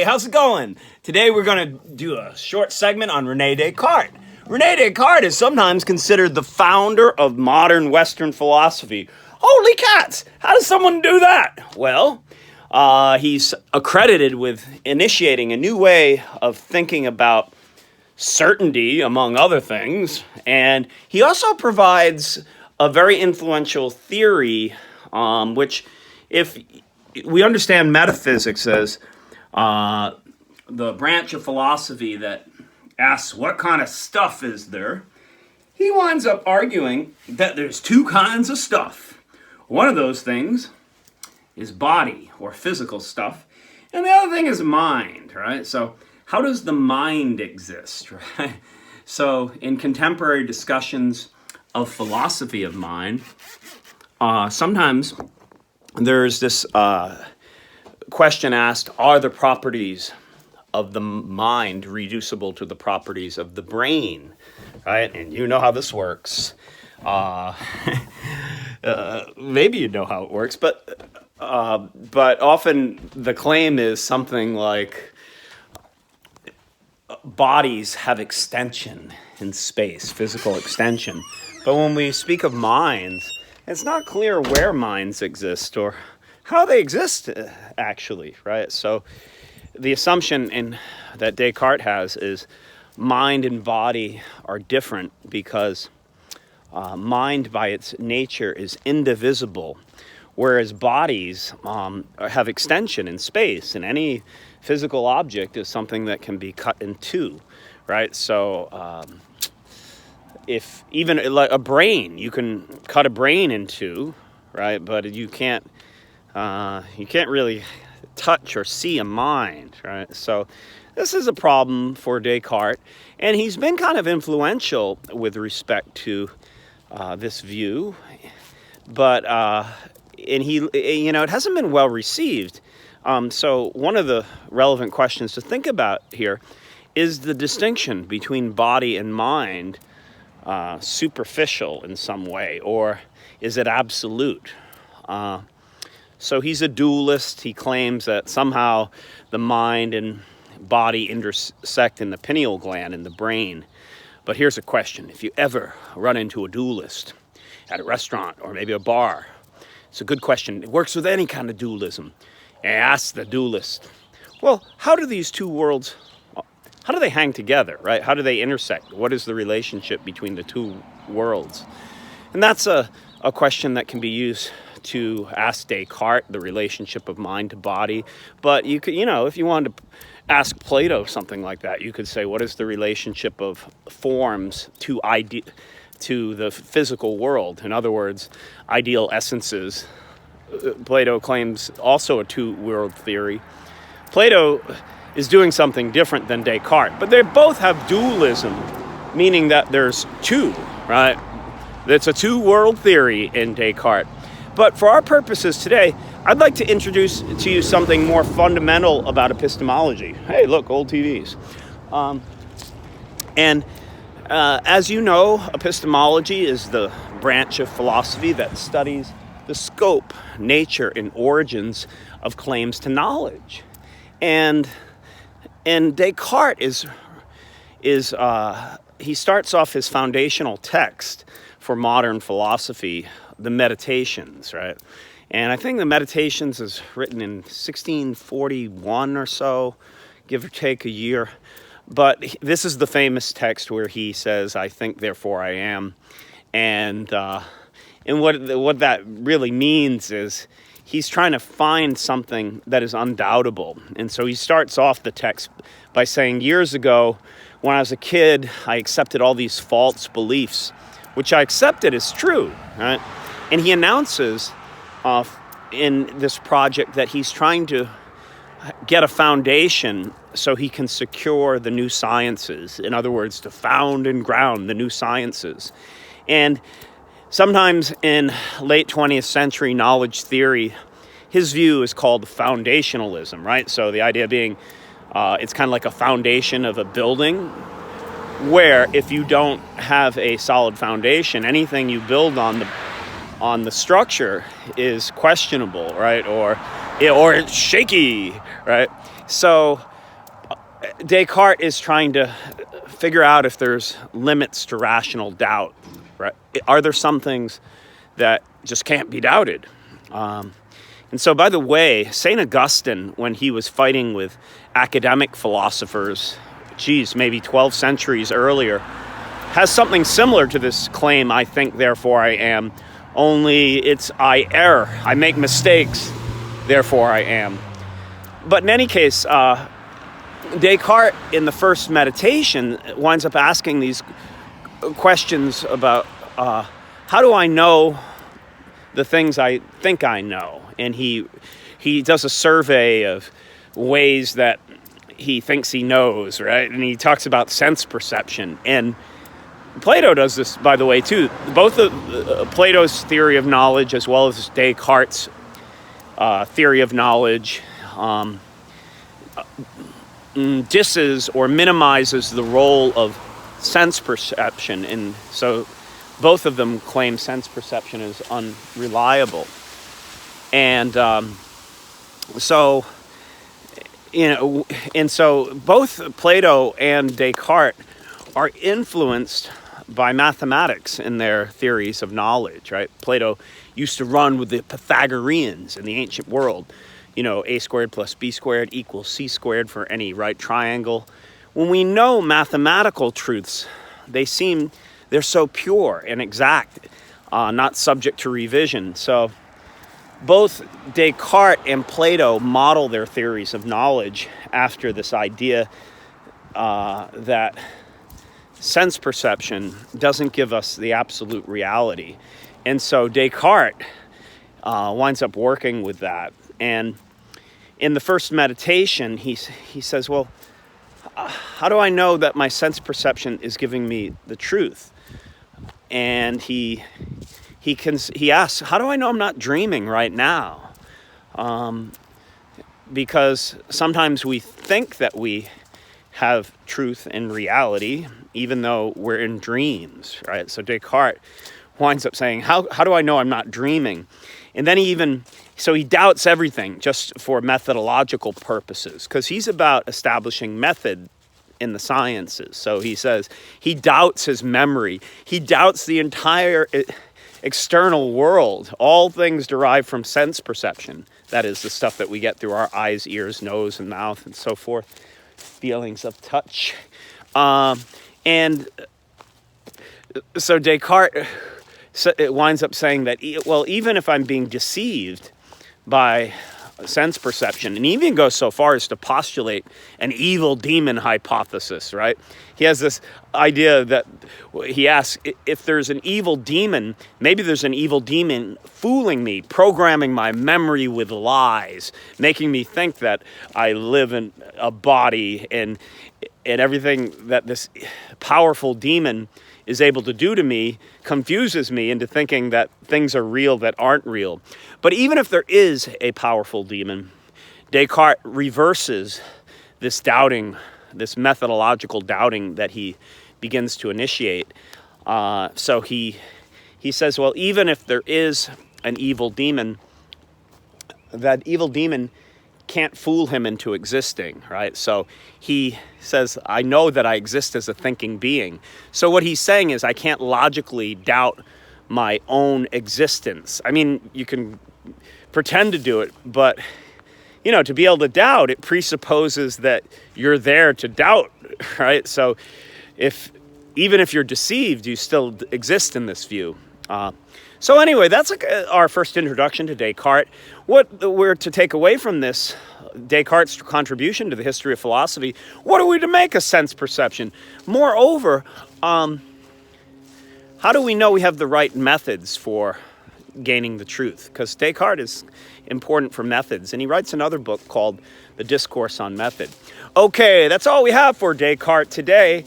Hey, how's it going? Today we're going to do a short segment on Rene Descartes. Rene Descartes is sometimes considered the founder of modern Western philosophy. Holy cats! How does someone do that? Well, he's accredited with initiating a new way of thinking about certainty, among other things, and he also provides a very influential theory, which, if we understand metaphysics as the branch of philosophy that asks what kind of stuff is there, he winds up arguing that there's two kinds of stuff. One of those things is body or physical stuff, and the other thing is mind, right? So how does the mind exist, right? So in contemporary discussions of philosophy of mind, sometimes there's this question asked, are the properties of the mind reducible to the properties of the brain, right? And you know how this works. Maybe you know how it works, but often the claim is something like bodies have extension in space, physical extension. But when we speak of minds, it's not clear where minds exist or how they exist, actually, right? So the assumption that Descartes has is mind and body are different because mind by its nature is indivisible, whereas bodies have extension in space, and any physical object is something that can be cut in two, right? So if even like a brain, you can cut a brain in two, right? But you can't really touch or see a mind, right? So this is a problem for Descartes, and he's been kind of influential with respect to this view, but and he, it hasn't been well received. So one of the relevant questions to think about here is the distinction between body and mind superficial in some way, or is it absolute? So he's a dualist. He claims that somehow the mind and body intersect in the pineal gland in the brain. But here's a question. If you ever run into a dualist at a restaurant or maybe a bar, it's a good question. It works with any kind of dualism. And ask the dualist, well, how do these two worlds, how do they hang together, right? How do they intersect? What is the relationship between the two worlds? And that's a question that can be used to ask Descartes the relationship of mind to body. But you could, if you wanted to ask Plato something like that, you could say, what is the relationship of forms to the physical world? In other words, ideal essences. Plato claims also a two-world theory. Plato is doing something different than Descartes, but they both have dualism, meaning that there's two, right? It's a two-world theory in Descartes. But for our purposes today, I'd like to introduce to you something more fundamental about epistemology. Hey, look, old TVs. As you know, epistemology is the branch of philosophy that studies the scope, nature, and origins of claims to knowledge. And Descartes he starts off his foundational text for modern philosophy, the Meditations, right? And I think the Meditations is written in 1641 or so, give or take a year. But this is the famous text where he says, I think, therefore I am. And what that really means is he's trying to find something that is undoubtable. And so he starts off the text by saying, years ago, when I was a kid, I accepted all these false beliefs, which I accepted as true, right? And he announces in this project that he's trying to get a foundation so he can secure the new sciences. In other words, to found and ground the new sciences. And sometimes in late 20th century knowledge theory, his view is called foundationalism, right? So the idea being it's kind of like a foundation of a building, where if you don't have a solid foundation, anything you build on the structure is questionable, right? Or it's shaky, right? So Descartes is trying to figure out if there's limits to rational doubt, right? Are there some things that just can't be doubted? And so, by the way, St. Augustine, when he was fighting with academic philosophers, maybe 12 centuries earlier, has something similar to this claim, I think, therefore I am, only it's I err. I make mistakes, therefore I am. But in any case, Descartes, in the first meditation, winds up asking these questions about how do I know the things I think I know? And he does a survey of ways that he thinks he knows, right? And he talks about sense perception. And Plato does this, by the way, too. Both Plato's theory of knowledge as well as Descartes' theory of knowledge disses or minimizes the role of sense perception. And so both of them claim sense perception is unreliable. And so both Plato and Descartes are influenced by mathematics in their theories of knowledge, right? Plato used to run with the Pythagoreans in the ancient world. A squared plus b squared equals c squared for any right triangle. When we know mathematical truths, they're so pure and exact, not subject to revision. So both Descartes and Plato model their theories of knowledge after this idea that sense perception doesn't give us the absolute reality. And so Descartes winds up working with that. And in the first meditation, he says, well, how do I know that my sense perception is giving me the truth? And he asks, how do I know I'm not dreaming right now? Because sometimes we think that we have truth and reality, even though we're in dreams, right? So Descartes winds up saying, how do I know I'm not dreaming? And then he doubts everything just for methodological purposes, because he's about establishing method in the sciences. So he says he doubts his memory. He doubts the entire external world. All things derived from sense perception. That is the stuff that we get through our eyes, ears, nose, and mouth, and so forth. Feelings of touch. And so Descartes winds up saying that, well, even if I'm being deceived by sense perception, and even goes so far as to postulate an evil demon hypothesis, right? He has this idea that he asks, if there's an evil demon, maybe there's an evil demon fooling me, programming my memory with lies, making me think that I live in a body, and everything that this powerful demon is able to do to me confuses me into thinking that things are real that aren't real. But even if there is a powerful demon, Descartes reverses this doubting, this methodological doubting that he begins to initiate. So he says, well, even if there is an evil demon, that evil demon can't fool him into existing, right? So he says, I know that I exist as a thinking being. So what he's saying is I can't logically doubt my own existence. I mean, you can pretend to do it, but, to be able to doubt, it presupposes that you're there to doubt, right? So even if you're deceived, you still exist in this view. So anyway, that's our first introduction to Descartes. What we're to take away from this, Descartes' contribution to the history of philosophy, what are we to make of sense perception? Moreover, how do we know we have the right methods for gaining the truth? Because Descartes is important for methods, and he writes another book called The Discourse on Method. Okay, that's all we have for Descartes today.